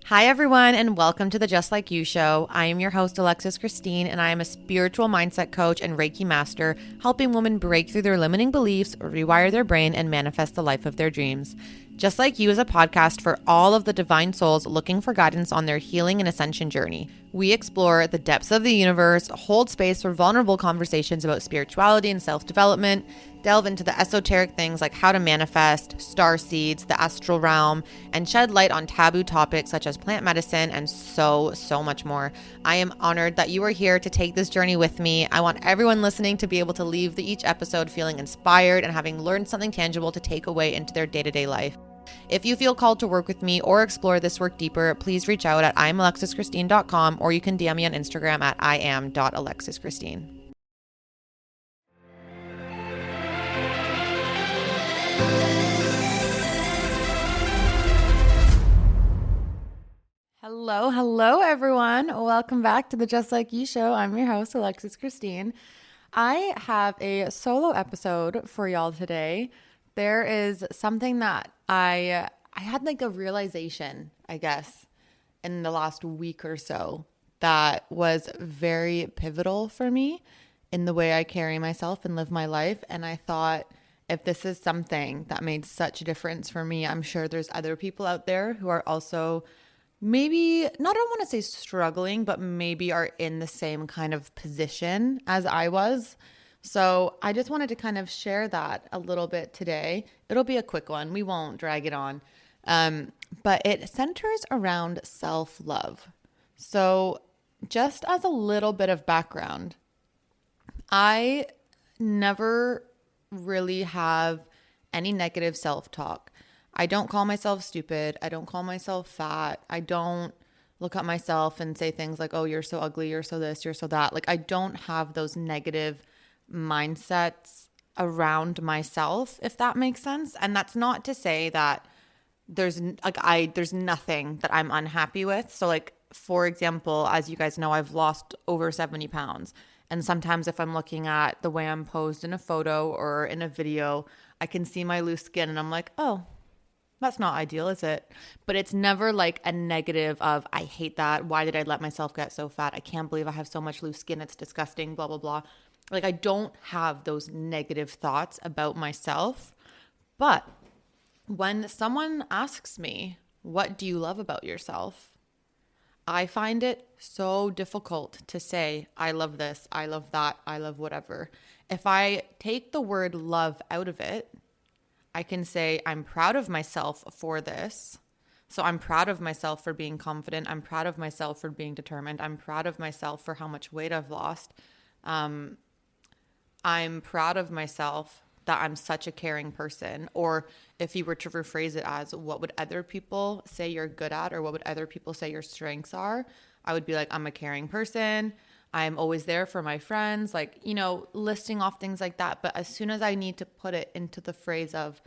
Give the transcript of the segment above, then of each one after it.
Hi, everyone, and welcome to the Just Like You show. I am your host, Alexis Christine, and I am a spiritual mindset coach and Reiki master, helping women break through their limiting beliefs, rewire their brain, and manifest the life of their dreams. Just Like You is a podcast for all of the divine souls looking for guidance on their healing and ascension journey. We explore the depths of the universe, hold space for vulnerable conversations about spirituality and self-development, delve into the esoteric things like how to manifest, star seeds, the astral realm, and shed light on taboo topics such as plant medicine and so much more. I am honored that you are here to take this journey with me. I want everyone listening to be able to leave each episode feeling inspired and having learned something tangible to take away into their day-to-day life. If you feel called to work with me or explore this work deeper, please reach out at imalexischristine.com or you can DM me on Instagram at iam.alexischristine. Hello, everyone. Welcome back to the Just Like You show. I'm your host, Alexis Christine. I have a solo episode for y'all today. There is something that I had like a realization, I guess, in the last week or so that was very pivotal for me in the way I carry myself and live my life. And I thought, if this is something that made such a difference for me, I'm sure there's other people out there who are also maybe, not, I don't want to say struggling, but maybe are in the same kind of position as I was. So I just wanted to kind of share that a little bit today. It'll be a quick one. We won't drag it on. But it centers around self-love. So just as a little bit of background, I never really have any negative self-talk. I don't call myself stupid. I don't call myself fat. I don't look at myself and say things like, oh, you're so ugly, you're so this, you're so that. Like, I don't have those negative mindsets around myself, if that makes sense. And that's not to say that there's nothing that I'm unhappy with. So like, for example, as you guys know, I've lost over 70 pounds. And sometimes if I'm looking at the way I'm posed in a photo or in a video, I can see my loose skin and I'm like, oh, that's not ideal, is it? But it's never like a negative of, I hate that. Why did I let myself get so fat? I can't believe I have so much loose skin. It's disgusting, blah, blah, blah. Like, I don't have those negative thoughts about myself. But when someone asks me, what do you love about yourself? I find it so difficult to say, I love this, I love that, I love whatever. If I take the word love out of it, I can say, I'm proud of myself for this. So I'm proud of myself for being confident. I'm proud of myself for being determined. I'm proud of myself for how much weight I've lost. I'm proud of myself that I'm such a caring person. Or if you were to rephrase it as, what would other people say you're good at, or what would other people say your strengths are? I would be like, I'm a caring person. I'm always there for my friends, like, you know, listing off things like that. But as soon as I need to put it into the phrase of,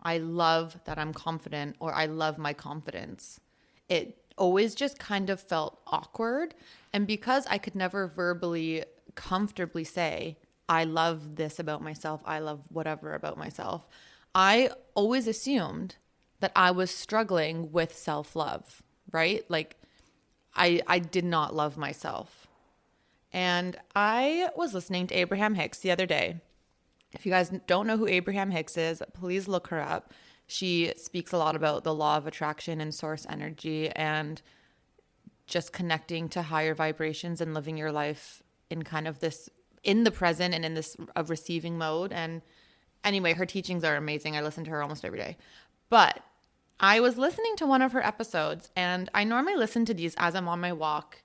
I love that I'm confident, or I love my confidence, it always just kind of felt awkward. And because I could never verbally comfortably say, I love this about myself, I love whatever about myself, I always assumed that I was struggling with self-love, right? Like I did not love myself. And I was listening to Abraham Hicks the other day. If you guys don't know who Abraham Hicks is, please look her up. She speaks a lot about the law of attraction and source energy and just connecting to higher vibrations and living your life in kind of this, in the present and in this receiving mode. And anyway, her teachings are amazing. I listen to her almost every day. But I was listening to one of her episodes, and I normally listen to these as I'm on my walk.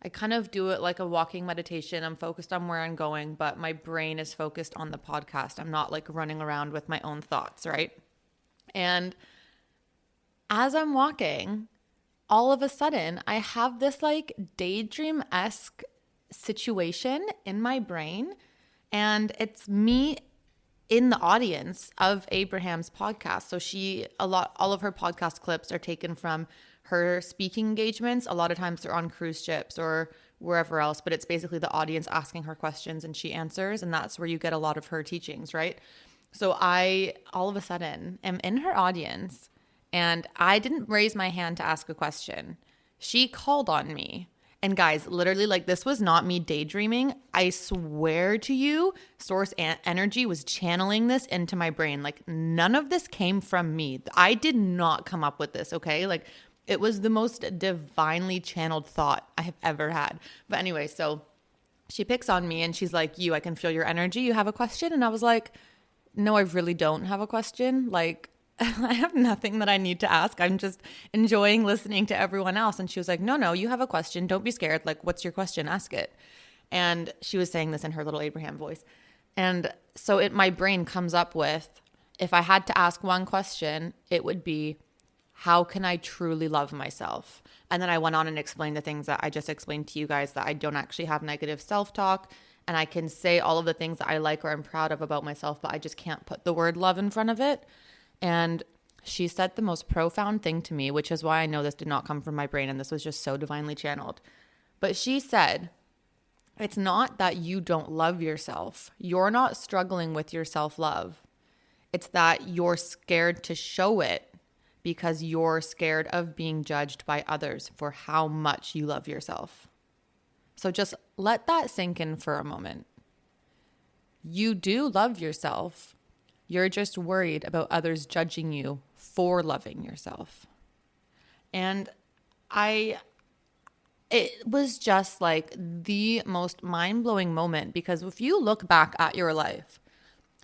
I kind of do it like a walking meditation. I'm focused on where I'm going, but my brain is focused on the podcast. I'm not like running around with my own thoughts, right? And as I'm walking, all of a sudden, I have this like daydream-esque situation in my brain, and it's me in the audience of Abraham's podcast. So all of her podcast clips are taken from her speaking engagements. A lot of times they're on cruise ships or wherever else, but it's basically the audience asking her questions and she answers. And that's where you get a lot of her teachings, right? So I, all of a sudden, am in her audience and I didn't raise my hand to ask a question. she called on me. And guys, literally, like, this was not me daydreaming. I swear to you, source energy was channeling this into my brain. Like, none of this came from me. I did not come up with this, okay? Like, it was the most divinely channeled thought I have ever had. But anyway, so she picks on me and she's like, I can feel your energy. You have a question? And I was like, no, I really don't have a question. Like, I have nothing that I need to ask. I'm just enjoying listening to everyone else. And she was like, no, you have a question. Don't be scared. Like, what's your question? Ask it. And she was saying this in her little Abraham voice. And so my brain comes up with, if I had to ask one question, it would be, how can I truly love myself? And then I went on and explained the things that I just explained to you guys, that I don't actually have negative self-talk. And I can say all of the things that I like or I'm proud of about myself, but I just can't put the word love in front of it. And she said the most profound thing to me, which is why I know this did not come from my brain and this was just so divinely channeled. But she said, it's not that you don't love yourself. You're not struggling with your self-love. It's that you're scared to show it because you're scared of being judged by others for how much you love yourself. So just let that sink in for a moment. You do love yourself. You're just worried about others judging you for loving yourself. And it was just like the most mind-blowing moment, because if you look back at your life,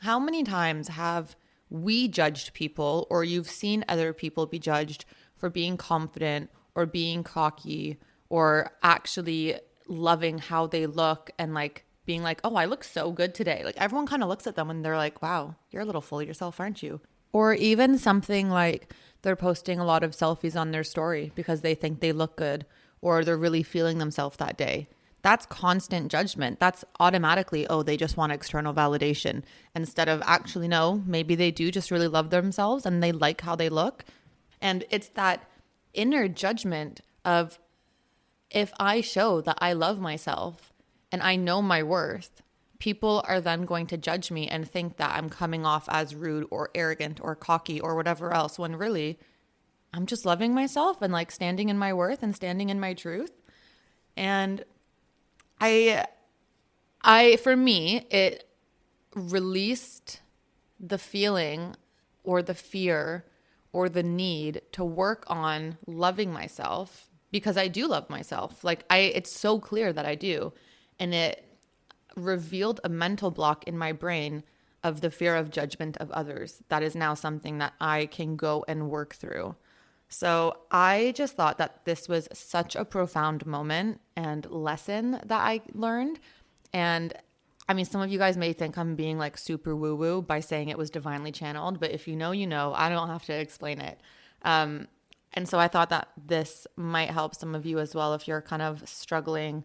how many times have we judged people, or you've seen other people be judged for being confident or being cocky or actually loving how they look and like being like, oh, I look so good today. Like, everyone kind of looks at them and they're like, wow, you're a little full of yourself, aren't you? Or even something like they're posting a lot of selfies on their story because they think they look good or they're really feeling themselves that day. That's constant judgment. That's automatically, oh, they just want external validation, instead of actually, no, maybe they do just really love themselves and they like how they look. And it's that inner judgment of, if I show that I love myself and I know my worth, people are then going to judge me and think that I'm coming off as rude or arrogant or cocky or whatever else, when really I'm just loving myself and like standing in my worth and standing in my truth. And for me, it released the feeling or the fear or the need to work on loving myself, because I do love myself. Like, it's so clear that I do. And it revealed a mental block in my brain of the fear of judgment of others. That is now something that I can go and work through. So I just thought that this was such a profound moment and lesson that I learned. And I mean, some of you guys may think I'm being like super woo-woo by saying it was divinely channeled, but if you know, you know. I don't have to explain it. And so I thought that this might help some of you as well if you're kind of struggling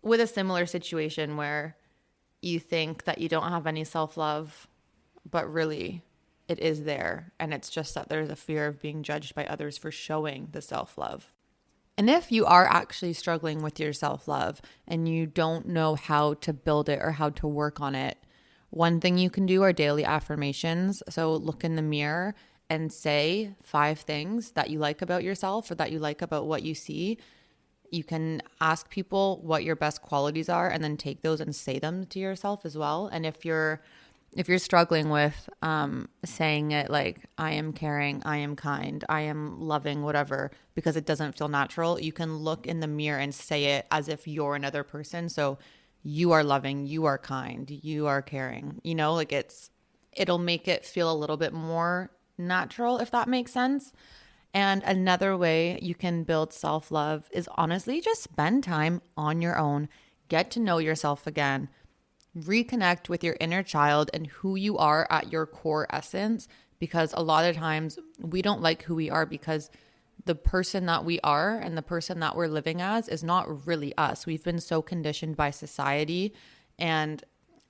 with a similar situation where you think that you don't have any self-love, but really it is there. And it's just that there's a fear of being judged by others for showing the self-love. And if you are actually struggling with your self-love and you don't know how to build it or how to work on it, one thing you can do are daily affirmations. So look in the mirror and say 5 things that you like about yourself or that you like about what you see. You can ask people what your best qualities are and then take those and say them to yourself as well. And if you're struggling with saying it like, I am caring, I am kind, I am loving, whatever, because it doesn't feel natural, you can look in the mirror and say it as if you're another person. So you are loving, you are kind, you are caring, like it'll make it feel a little bit more natural, if that makes sense. And another way you can build self-love is honestly just spend time on your own, get to know yourself again. Reconnect with your inner child and who you are at your core essence, because a lot of times we don't like who we are because the person that we are and the person that we're living as is not really us. We've been so conditioned by society and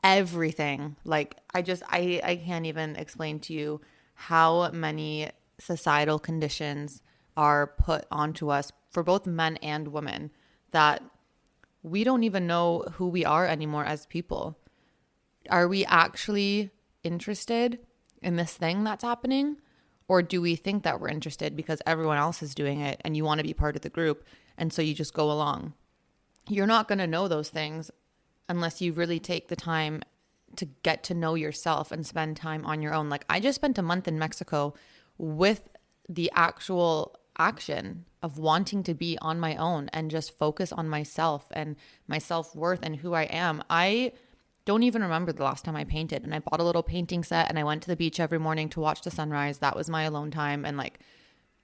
everything. Like I can't even explain to you how many societal conditions are put onto us for both men and women that we don't even know who we are anymore as people. Are we actually interested in this thing that's happening? Or do we think that we're interested because everyone else is doing it and you want to be part of the group? And so you just go along. You're not going to know those things unless you really take the time to get to know yourself and spend time on your own. Like I just spent a month in Mexico with the actual action of wanting to be on my own and just focus on myself and my self-worth and who I am. I don't even remember the last time I painted, and I bought a little painting set and I went to the beach every morning to watch the sunrise. That was my alone time. And like,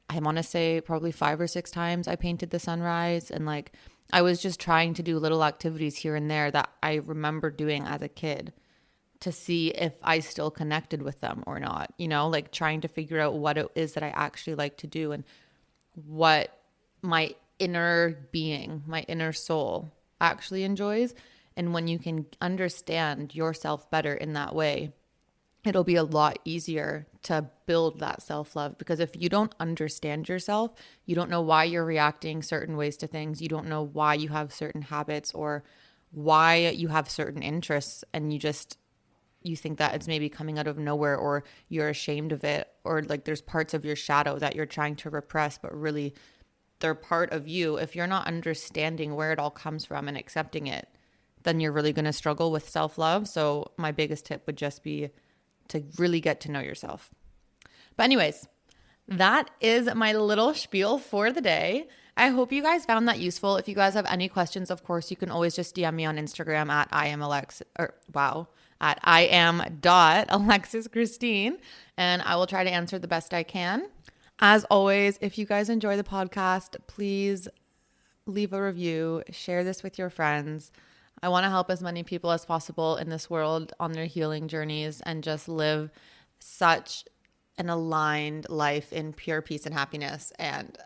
I want to say probably 5 or 6 times I painted the sunrise. And like, I was just trying to do little activities here and there that I remember doing as a kid to see if I still connected with them or not, like trying to figure out what it is that I actually like to do and what my inner being, my inner soul actually enjoys. And when you can understand yourself better in that way, it'll be a lot easier to build that self-love. Because if you don't understand yourself, you don't know why you're reacting certain ways to things. You don't know why you have certain habits or why you have certain interests, and you think that it's maybe coming out of nowhere, or you're ashamed of it, or like there's parts of your shadow that you're trying to repress, but really they're part of you. If you're not understanding where it all comes from and accepting it, then you're really going to struggle with self-love. So my biggest tip would just be to really get to know yourself. But anyways, that is my little spiel for the day. I hope you guys found that useful. If you guys have any questions, of course, you can always just DM me on Instagram at I am.alexis Christine, and I will try to answer the best I can. As always, if you guys enjoy the podcast, please leave a review, share this with your friends. I want to help as many people as possible in this world on their healing journeys and just live such an aligned life in pure peace and happiness. And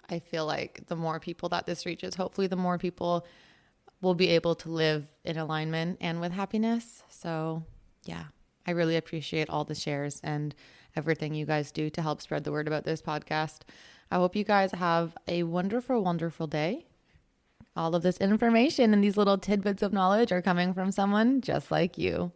I feel like the more people that this reaches, hopefully the more people will be able to live in alignment and with happiness. So yeah, I really appreciate all the shares and everything you guys do to help spread the word about this podcast. I hope you guys have a wonderful, wonderful day. All of this information and these little tidbits of knowledge are coming from someone just like you.